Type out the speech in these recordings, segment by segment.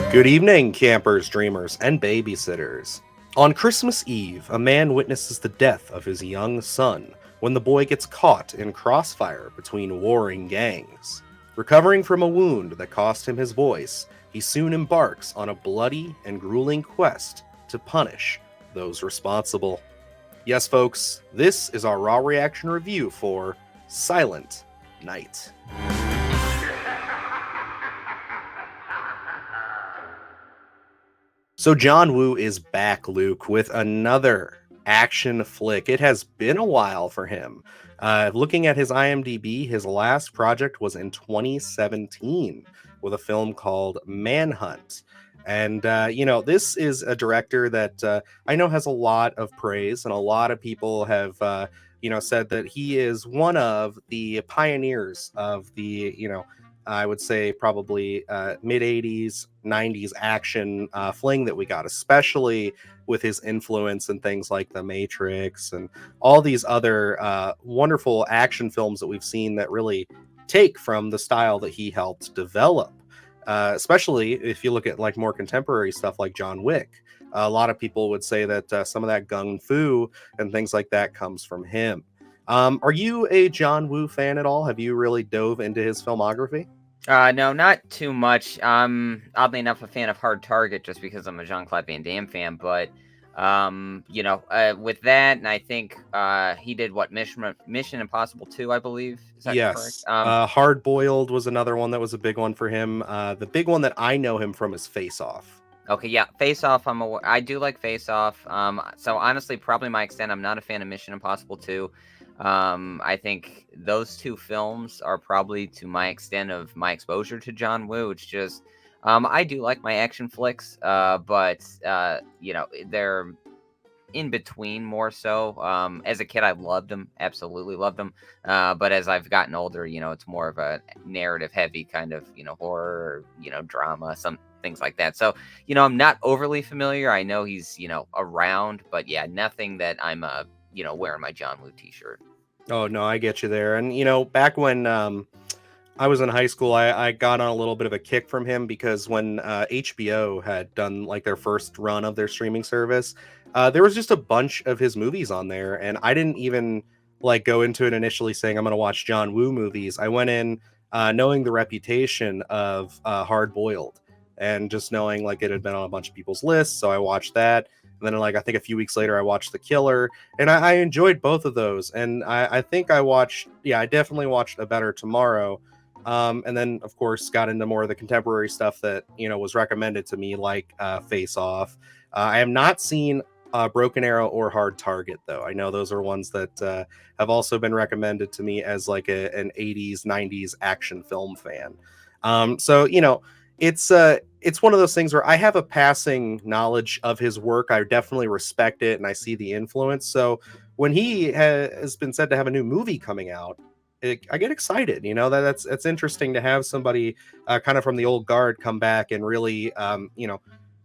Good evening, campers, dreamers, and babysitters. On Christmas Eve, a man witnesses the death of his young son when the boy gets caught in crossfire between warring gangs. Recovering from a wound that cost him his voice, he soon embarks on a bloody and grueling quest to punish those responsible. Yes, folks, this is our raw reaction review for Silent Night. So John Woo is back, Luke, with another action flick. It has been a while for him. Looking at his IMDb, his last project was in 2017 with a film called Manhunt. And, this is a director that I know has a lot of praise, and a lot of people have, said that he is one of the pioneers of the, I would say probably mid 80s, 90s action fling that we got, especially with his influence and things like The Matrix and all these other wonderful action films that we've seen that really take from the style that he helped develop. Especially if you look at like more contemporary stuff like John Wick. A lot of people would say that some of that gung fu and things like that comes from him. Are you a John Woo fan at all? Have you really dove into his filmography? No, not too much. I'm oddly enough a fan of Hard Target just because I'm a Jean-Claude Van Damme fan. But with that, and I think he did what Mission Impossible 2, I believe. Is that correct? Yes. Hard Boiled was another one that was a big one for him. The big one that I know him from is Face Off. Okay, yeah, Face Off. I do like Face Off. So honestly, probably my extent. I'm not a fan of Mission Impossible 2. I think those two films are probably to my extent of my exposure to John Woo. It's just, I do like my action flicks, but they're in between more so. As a kid, I loved them, absolutely loved them. But as I've gotten older, it's more of a narrative heavy kind of, horror, drama, some things like that. So, I'm not overly familiar. I know he's, around, but yeah, nothing that I'm, wearing my John Woo t-shirt. Oh, no, I get you there. And, back when I was in high school, I got on a little bit of a kick from him because when HBO had done like their first run of their streaming service, there was just a bunch of his movies on there. And I didn't even like go into it initially saying I'm going to watch John Woo movies. I went in knowing the reputation of Hard Boiled and just knowing like it had been on a bunch of people's lists. So I watched that. And then, like, I think a few weeks later, I watched The Killer, and I enjoyed both of those. And I think I definitely watched A Better Tomorrow. And then, of course, got into more of the contemporary stuff that, was recommended to me, like Face Off. I have not seen Broken Arrow or Hard Target, though. I know those are ones that have also been recommended to me as like an 80s, 90s action film fan. So, it's one of those things where I have a passing knowledge of his work. I definitely respect it and I see the influence. So when he has been said to have a new movie coming out, I get excited. That's interesting to have somebody kind of from the old guard come back and really,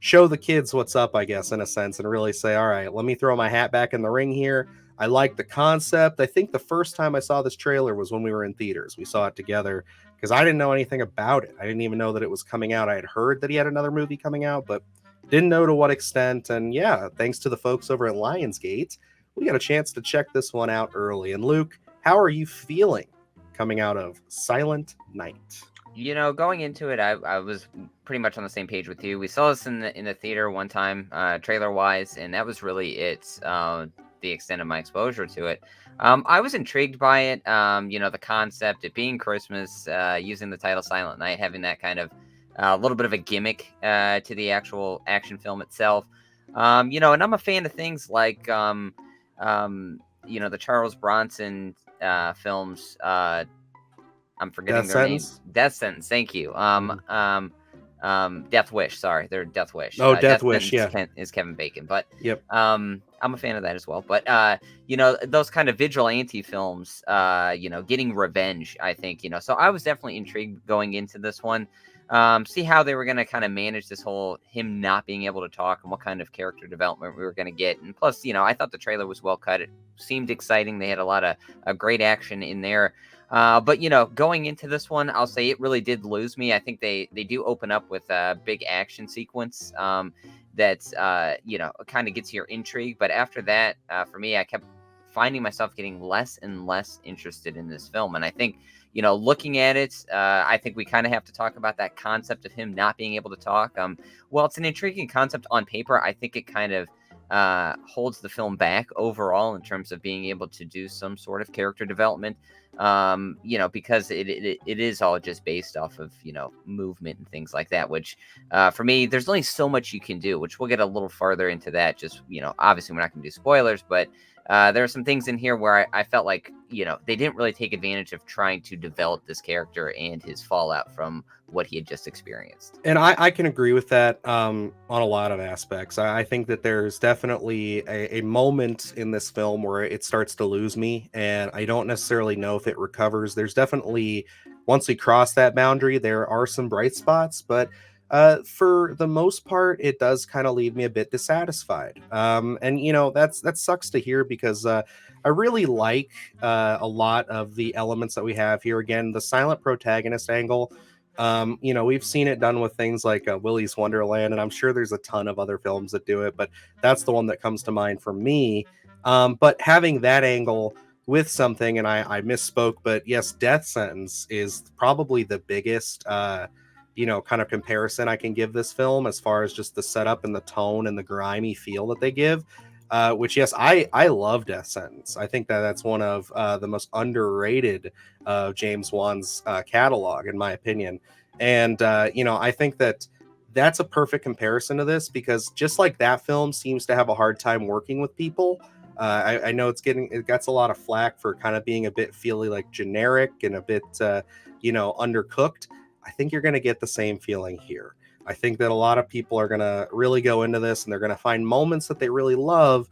show the kids what's up, I guess, in a sense, and really say, all right, let me throw my hat back in the ring here. I like the concept. I think the first time I saw this trailer was when we were in theaters. We saw it together because I didn't know anything about it. I didn't even know that it was coming out. I had heard that he had another movie coming out, but didn't know to what extent. And yeah, thanks to the folks over at Lionsgate, we got a chance to check this one out early. And Luke, how are you feeling coming out of Silent Night? Going into it, I was pretty much on the same page with you. We saw this in the theater one time, trailer wise, and that was really it. The extent of my exposure to it. I was intrigued by it. The concept, it being Christmas, using the title Silent Night, having that kind of a little bit of a gimmick to the actual action film itself. And I'm a fan of things like the Charles Bronson films. I'm forgetting their names. Death Sentence. Thank you. Death Wish. Sorry, they're Death Wish. Oh, Death Wish. Yeah, is Kevin Bacon. But yep. I'm a fan of that as well. But those kind of vigilante films. Getting revenge. I think. So I was definitely intrigued going into this one. see how they were going to kind of manage this whole him not being able to talk and what kind of character development we were going to get. And plus, I thought the trailer was well cut. It seemed exciting. They had a lot of great action in there. But going into this one, I'll say it really did lose me. I think they do open up with a big action sequence that kind of gets your intrigue. But after that, for me, I kept finding myself getting less and less interested in this film. And I think, looking at it, I think we kind of have to talk about that concept of him not being able to talk. Well, it's an intriguing concept on paper. I think it kind of holds the film back overall in terms of being able to do some sort of character development. Because it is all just based off of, movement and things like that, which for me, there's only so much you can do, which we'll get a little farther into that. Just, obviously we're not going to do spoilers, but there are some things in here where I felt like, they didn't really take advantage of trying to develop this character and his fallout from what he had just experienced. And I can agree with that on a lot of aspects. I think that there's definitely a moment in this film where it starts to lose me, and I don't necessarily know if it recovers. There's definitely, once we cross that boundary, there are some bright spots, but for the most part, it does kind of leave me a bit dissatisfied. And that sucks to hear because I really like a lot of the elements that we have here. Again, the silent protagonist angle. We've seen it done with things like Willy's Wonderland, and I'm sure there's a ton of other films that do it, but that's the one that comes to mind for me. But having that angle with something, and I misspoke, but yes, Death Sentence is probably the biggest kind of comparison I can give this film as far as just the setup and the tone and the grimy feel that they give. Which, yes, I love Death Sentence. I think that's one of the most underrated of James Wan's catalog, in my opinion. And I think that's a perfect comparison to this, because just like that film seems to have a hard time working with people. I know it gets a lot of flack for kind of being a bit feely, like generic and a bit undercooked. I think you're going to get the same feeling here. I think that a lot of people are going to really go into this and they're going to find moments that they really love.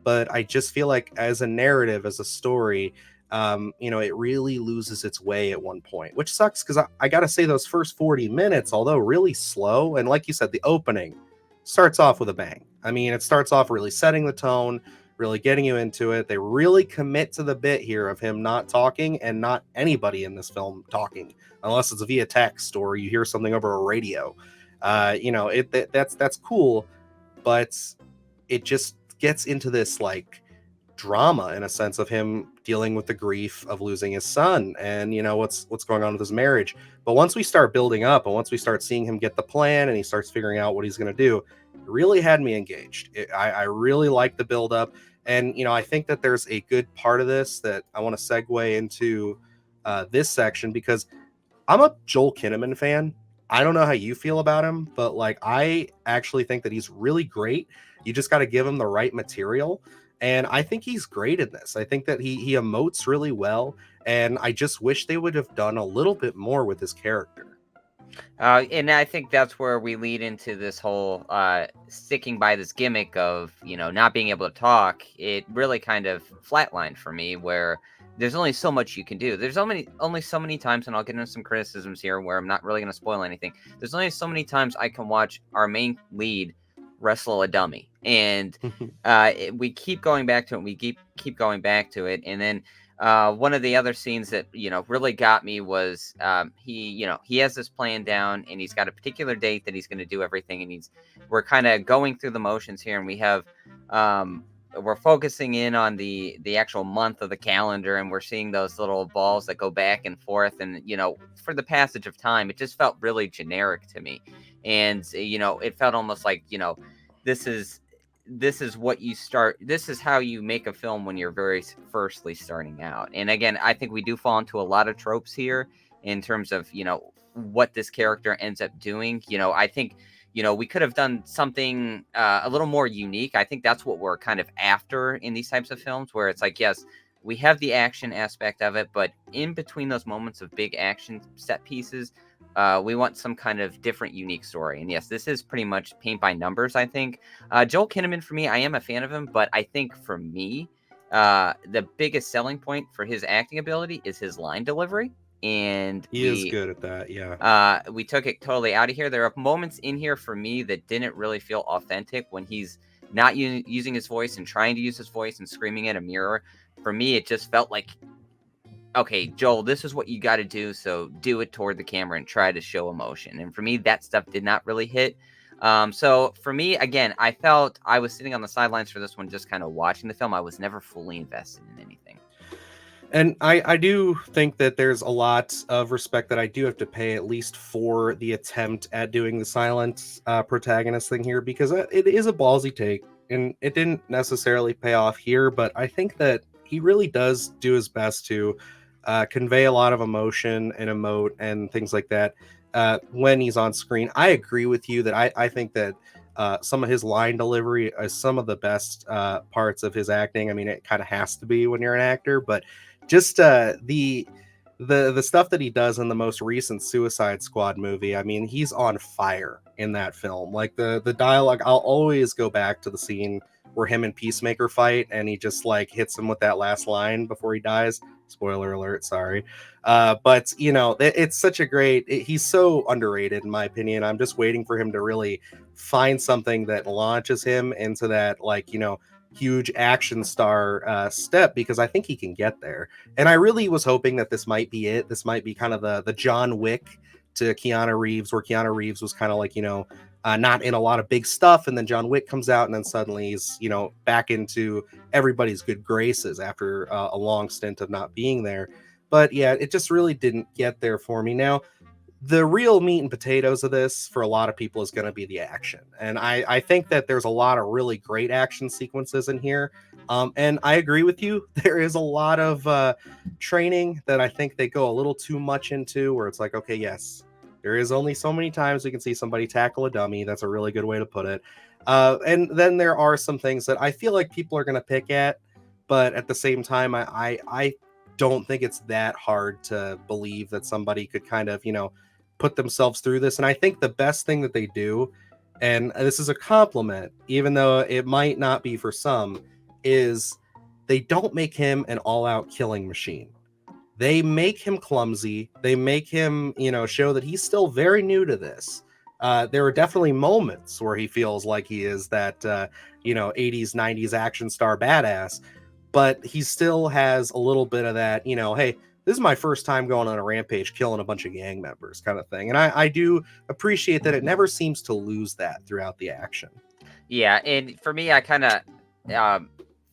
But I just feel like as a narrative, as a story, it really loses its way at one point, which sucks because I got to say those first 40 minutes, although really slow, and like you said, the opening starts off with a bang. I mean, it starts off really setting the tone, really getting you into it. They really commit to the bit here of him not talking and not anybody in this film talking, unless it's via text or you hear something over a radio. That's cool, but it just gets into this like drama in a sense of him dealing with the grief of losing his son and what's going on with his marriage. But once we start building up and once we start seeing him get the plan and he starts figuring out what he's going to do, it really had me engaged. I really like the build up. And I think that there's a good part of this that I want to segue into this section, because I'm a Joel Kinnaman fan. I don't know how you feel about him, but like I actually think that he's really great. You just got to give him the right material. And I think he's great in this. I think that he emotes really well. And I just wish they would have done a little bit more with his character. And I think that's where we lead into this whole sticking by this gimmick of, not being able to talk. It really kind of flatlined for me, where there's only so much you can do. There's only so many times, and I'll get into some criticisms here where I'm not really going to spoil anything. There's only so many times I can watch our main lead wrestle a dummy, and we keep going back to it. We keep going back to it, and then one of the other scenes that really got me was he has this plan down, and he's got a particular date that he's going to do everything, and we're kind of going through the motions here, and we have we're focusing in on the actual month of the calendar, and we're seeing those little balls that go back and forth, and for the passage of time, it just felt really generic to me, and it felt almost like this is what you start. This is how you make a film when you're very firstly starting out. And again, I think we do fall into a lot of tropes here in terms of, what this character ends up doing. I think, we could have done something a little more unique. I think that's what we're kind of after in these types of films, where it's like, yes, we have the action aspect of it, but in between those moments of big action set pieces, we want some kind of different, unique story. And yes, this is pretty much paint by numbers, I think. Joel Kinnaman, for me, I am a fan of him, but I think for me, the biggest selling point for his acting ability is his line delivery. and He is good at that, yeah. we took it totally out of here. There are moments in here for me that didn't really feel authentic when he's not using his voice and trying to use his voice and screaming at a mirror. For me, it just felt like, okay, Joel, this is what you got to do. So do it toward the camera and try to show emotion. And for me, that stuff did not really hit. So for me, again, I felt I was sitting on the sidelines for this one, just kind of watching the film. I was never fully invested in anything. And I do think that there's a lot of respect that I do have to pay, at least for the attempt at doing the silent protagonist thing here, because it is a ballsy take, and it didn't necessarily pay off here. But I think that he really does do his best to convey a lot of emotion and emote and things like that when he's on screen. I agree with you that I think that some of his line delivery is some of the best parts of his acting. I mean, it kind of has to be when you're an actor, but just the stuff that he does in the most recent Suicide Squad movie, I mean, he's on fire in that film. Like the dialogue, I'll always go back to the scene where him and Peacemaker fight, and he just like hits him with that last line before he dies. Spoiler alert, sorry. But you know, it's such a he's so underrated in my opinion. I'm just waiting for him to really find something that launches him into that, like, you know, huge action star step, because I think he can get there. And I really was hoping that this might be it. This might be kind of the John Wick to Keanu Reeves, where Keanu Reeves was kind of like, you know, not in a lot of big stuff, and then John Wick comes out, and then suddenly he's, you know, back into everybody's good graces after a long stint of not being there. But yeah, it just really didn't get there for me. Now, the real meat and potatoes of this for a lot of people is going to be the action. And I think that there's a lot of really great action sequences in here. And I agree with you. There is a lot of training that I think they go a little too much into, where it's like, okay, yes, there is only so many times we can see somebody tackle a dummy. That's a really good way to put it. And then there are some things that I feel like people are going to pick at, but at the same time, I don't think it's that hard to believe that somebody could kind of, you know, put themselves through this. And I think the best thing that they do, and this is a compliment, even though it might not be for some, is they don't make him an all-out killing machine. They make him clumsy. They make him, you know, show that he's still very new to this. There are definitely moments where he feels like he is that, you know, 80s, 90s action star badass, but he still has a little bit of that, you know, hey, this is my first time going on a rampage, killing a bunch of gang members kind of thing. And I do appreciate that it never seems to lose that throughout the action. Yeah, and for me, I kind of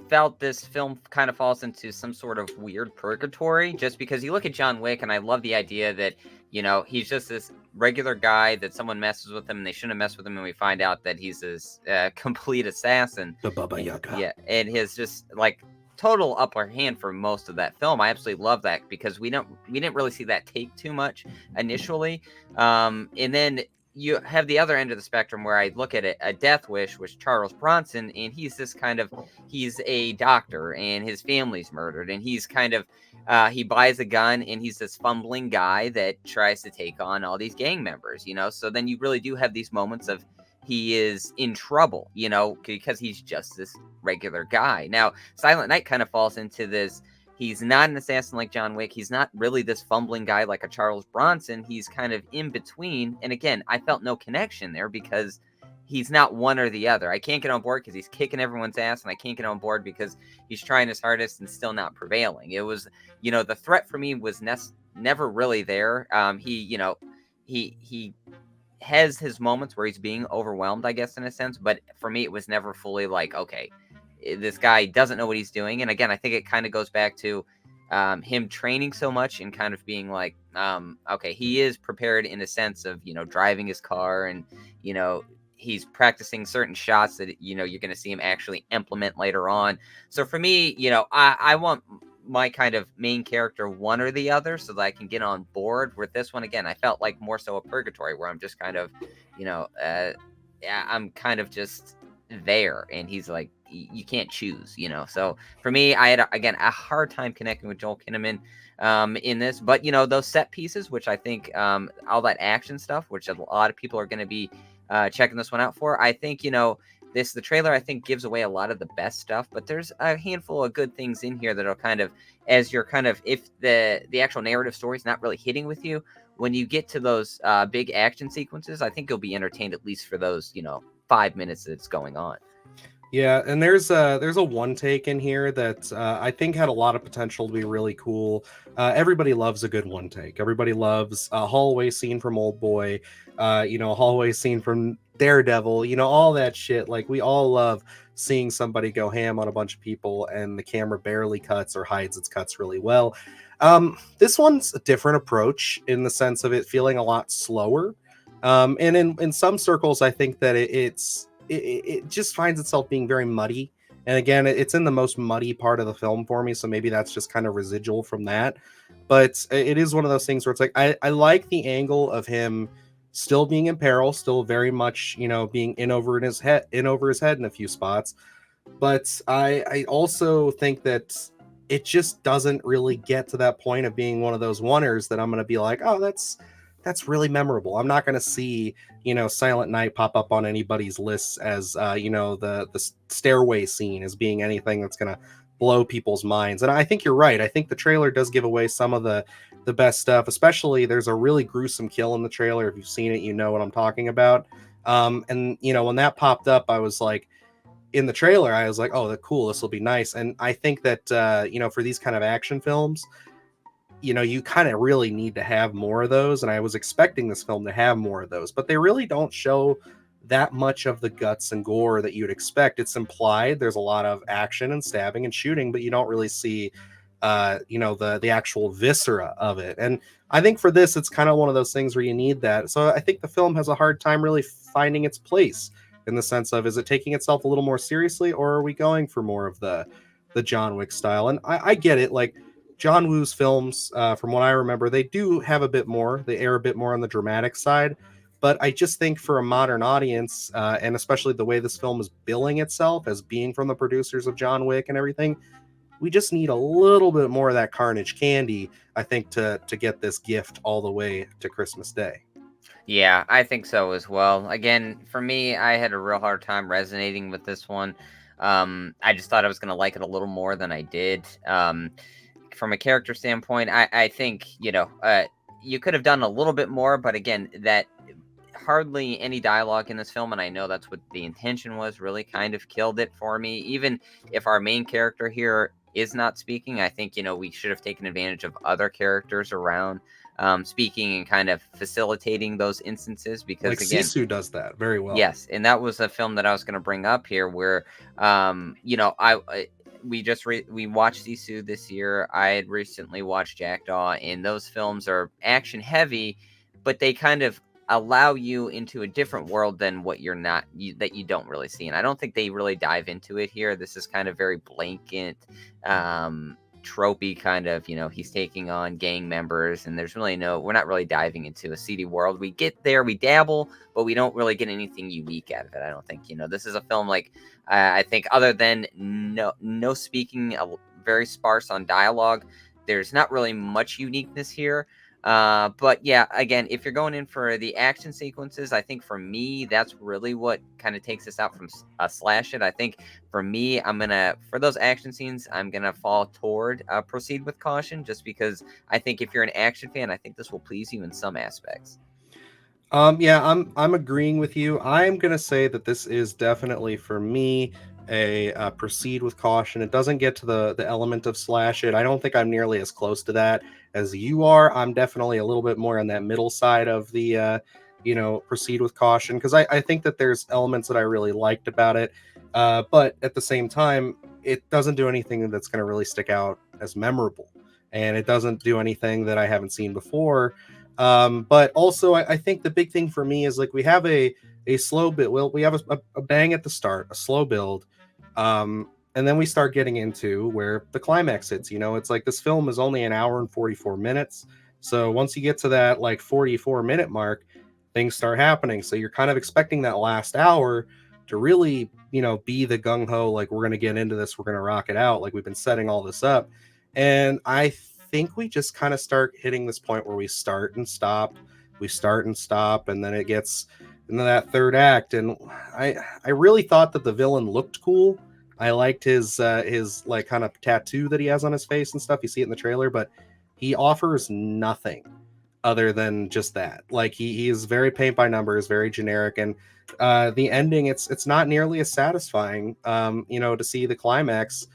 felt this film kind of falls into some sort of weird purgatory, just because you look at John Wick, and I love the idea that, you know, he's just this regular guy that someone messes with him and they shouldn't mess with him, and we find out that he's this complete assassin. The Baba Yaga. Yeah, and his just like total upper hand for most of that film. I absolutely love that, because we didn't really see that take too much initially. And then you have the other end of the spectrum where I look at it, a Death Wish, which Charles Bronson, and he's this kind of, he's a doctor and his family's murdered, and he's kind of he buys a gun, and he's this fumbling guy that tries to take on all these gang members, you know. So then you really do have these moments of he is in trouble, you know, because he's just this regular guy. Now, Silent Night kind of falls into this. He's not an assassin like John Wick. He's not really this fumbling guy like a Charles Bronson. He's kind of in between. And again, I felt no connection there, because he's not one or the other. I can't get on board because he's kicking everyone's ass, and I can't get on board because he's trying his hardest and still not prevailing. It was, you know, the threat for me was never really there. You know, he has his moments where he's being overwhelmed, I guess, in a sense. But for me, it was never fully like, okay, this guy doesn't know what he's doing. And again, I think it kind of goes back to him training so much and kind of being like, okay, he is prepared in a sense of, you know, driving his car, and, you know, he's practicing certain shots that, you know, you're going to see him actually implement later on. So for me, you know, I want my kind of main character one or the other, so that I can get on board. With this one, again, I felt like more so a purgatory, where I'm just kind of, you know, I'm kind of just there, and he's like, you can't choose, you know. So for me, I had again a hard time connecting with Joel Kinnaman in this. But, you know, those set pieces, which I think all that action stuff, which a lot of people are going to be checking this one out for, I think, you know, the trailer I think gives away a lot of the best stuff, but there's a handful of good things in here that are kind of, as you're kind of, if the actual narrative story is not really hitting with you, when you get to those big action sequences, I think you'll be entertained at least for those 5 minutes that it's going on. Yeah, and there's a one take in here that I think had a lot of potential to be really cool. Everybody loves a good one take. Everybody loves a hallway scene from Old Boy, a hallway scene from Daredevil. All that shit. Like we all love seeing somebody go ham on a bunch of people, and the camera barely cuts or hides its cuts really well. This one's a different approach in the sense of it feeling a lot slower. And in some circles, I think that it just finds itself being very muddy. And again, it's in the most muddy part of the film for me, so maybe that's just kind of residual from that. But it is one of those things where it's like I like the angle of him still being in peril, still very much being in over his head in a few spots. But I also think that it just doesn't really get to that point of being one of those oneers that I'm going to be like, oh, that's really memorable. I'm not going to see Silent Night pop up on anybody's lists as the stairway scene as being anything that's going to blow people's minds. And I think you're right. I think the trailer does give away some of the best stuff. Especially there's a really gruesome kill in the trailer. If you've seen it, you know what I'm talking about. And when that popped up, I was like, in the trailer, I was like, oh, cool, this will be nice. And I think that for these kind of action films, you kind of really need to have more of those. And I was expecting this film to have more of those, but they really don't show that much of the guts and gore that you'd expect. It's implied. There's a lot of action and stabbing and shooting, but you don't really see the actual viscera of it. And I think for this, it's kind of one of those things where you need that. So I think the film has a hard time really finding its place in the sense of, is it taking itself a little more seriously, or are we going for more of the John Wick style? And I get it. Like John Woo's films, from what I remember, they do have a bit more. They err a bit more on the dramatic side. But I just think for a modern audience, and especially the way this film is billing itself as being from the producers of John Wick and everything, we just need a little bit more of that carnage candy, I think, to get this gift all the way to Christmas Day. Yeah, I think so as well. Again, for me, I had a real hard time resonating with this one. I just thought I was going to like it a little more than I did. From a character standpoint, I think, you could have done a little bit more, but again, that hardly any dialogue in this film, and I know that's what the intention was, really kind of killed it for me. Even if our main character here is not speaking, I think, we should have taken advantage of other characters around speaking and kind of facilitating those instances because, Like again, Sisu does that very well. yes, and that was a film that I was going to bring up here, where, we watched Sisu this year. I had recently watched Jackdaw, and those films are action heavy, but they kind of allow you into a different world than what that you don't really see. And I don't think they really dive into it here. This is kind of very blanket, tropey kind of, he's taking on gang members, and we're not really diving into a seedy world. We get there, we dabble, but we don't really get anything unique out of it. I don't think, this is a film like, I think, other than no speaking, very sparse on dialogue, there's not really much uniqueness here. But yeah, again, if you're going in for the action sequences, I think for me, that's really what kind of takes us out from a slash it. I think for me, for those action scenes, I'm going to fall toward proceed with caution, just because I think if you're an action fan, I think this will please you in some aspects. Yeah, I'm agreeing with you. I'm gonna say that this is definitely for me a proceed with caution. It doesn't get to the element of slash it. I don't think I'm nearly as close to that as you are. I'm definitely a little bit more on that middle side of the proceed with caution, because I think that there's elements that I really liked about it, but at the same time, it doesn't do anything that's going to really stick out as memorable, and it doesn't do anything that I haven't seen before. But also, I think the big thing for me is, like, we have a slow build. Well, we have a bang at the start, a slow build, and then we start getting into where the climax hits. It's like this film is only an hour and 44 minutes. So once you get to that like 44-minute mark, things start happening. So you're kind of expecting that last hour to really, be the gung ho, like, we're going to get into this, we're going to rock it out, like we've been setting all this up. And I think we just kind of start hitting this point where we start and stop, and then it gets in that third act, and I really thought that the villain looked cool. I liked his like kind of tattoo that he has on his face and stuff. You see it in the trailer, but he offers nothing other than just that. Like he is very paint by numbers, very generic, and the ending it's not nearly as satisfying. To see the climax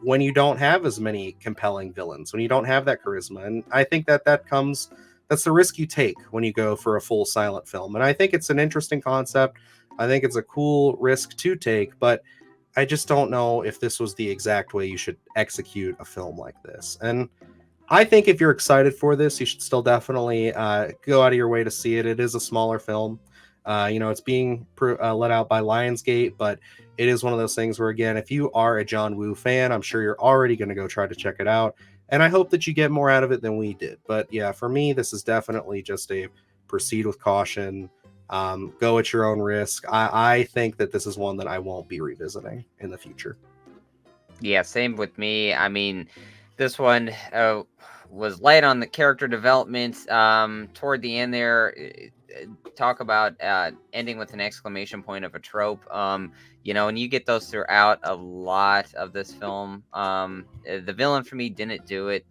when you don't have as many compelling villains, when you don't have that charisma, and I think that's the risk you take when you go for a full silent film. And I think it's an interesting concept. I think it's a cool risk to take, but I just don't know if this was the exact way you should execute a film like this. And I think if you're excited for this, you should still definitely go out of your way to see it. It is a smaller film. It's being let out by Lionsgate, but it is one of those things where, again, if you are a John Woo fan, I'm sure you're already going to go try to check it out. And I hope that you get more out of it than we did. But yeah, for me, this is definitely just a proceed with caution. Go at your own risk. I think that this is one that I won't be revisiting in the future. Yeah, same with me. I mean, this one was light on the character development. Toward the end there, talk about ending with an exclamation point of a trope. And you get those throughout a lot of this film. The villain for me didn't do it.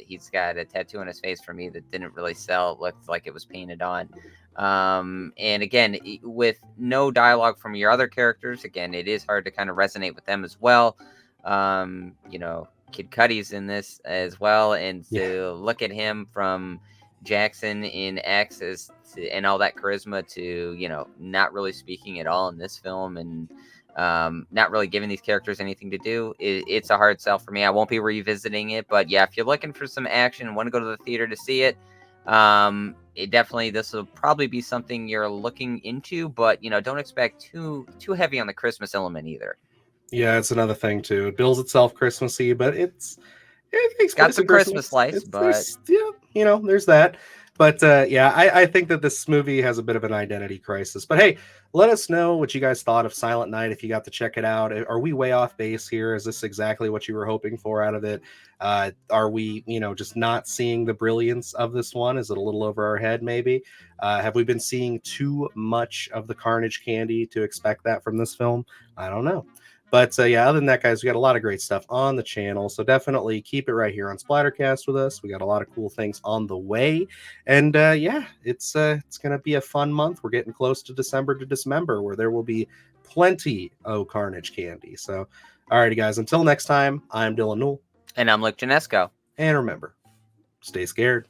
He's got a tattoo on his face for me that didn't really sell. It looked like it was painted on. And again, with no dialogue from your other characters, again, it is hard to kind of resonate with them as well. Kid Cudi's in this as well, and to look at him from Jackson in X and all that charisma to not really speaking at all in this film, and not really giving these characters anything to do. It's a hard sell for me. I won't be revisiting it, but yeah, if you're looking for some action and want to go to the theater to see it, this will probably be something you're looking into, but don't expect too heavy on the Christmas element either. Yeah, it's another thing too. It bills itself Christmassy, but it takes Got place some at Christmas Christmas. lights, but There's that. But yeah, I think that this movie has a bit of an identity crisis. But hey, let us know what you guys thought of Silent Night if you got to check it out. Are we way off base here? Is this exactly what you were hoping for out of it? Are we, just not seeing the brilliance of this one? Is it a little over our head, maybe? Have we been seeing too much of the carnage candy to expect that from this film? I don't know. But yeah, other than that, guys, we got a lot of great stuff on the channel. So definitely keep it right here on Splattercast with us. We got a lot of cool things on the way. And yeah, it's going to be a fun month. We're getting close to December to Dismember, where there will be plenty of Carnage candy. So, alrighty, guys, until next time, I'm Dylan Newell. And I'm Luke Janesco. And remember, stay scared.